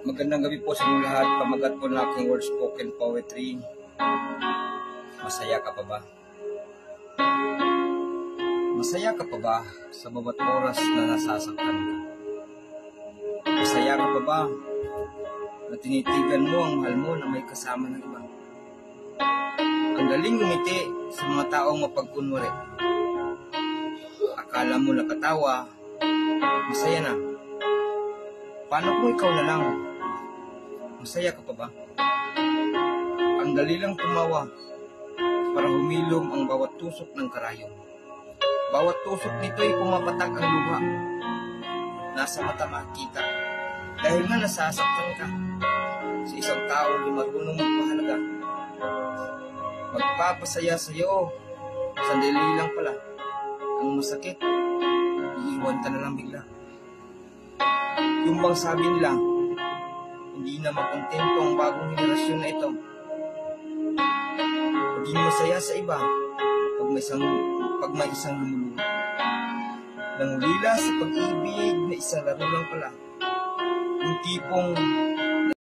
Magandang gabi po sa inyong lahat. Pamagat po ng aking word spoken poetry. Masaya ka pa ba? Masaya ka pa ba sa bawat oras na nasasaktan ka? Masaya ka pa ba na tinitigan mo ang mahal mo na may kasama ng iba? Ang galing ngumiti sa mga taong mapagkunwari. Akala mo nakatawa, masaya na. Paano kung ikaw na lang? Masaya ka pa ba? Ang dali lang tumawa para humilom ang bawat tusok ng karayom. Bawat tusok nito ay pumapatak ang luha. Nasa mata makita. Dahil nga nasasaktan ka sa isang tao na marunong magpahalaga. Magpapasaya sa iyo, sandali lang pala. Ang masakit, iiwan ka na lang bigla. Yung bang sabi nila, hindi na makontento ang bagong henerasyon na ito. Maging masaya sa iba pag may isang lumuluha. Nangulila sa pag-ibig na isang laro lang pala. Yung tipong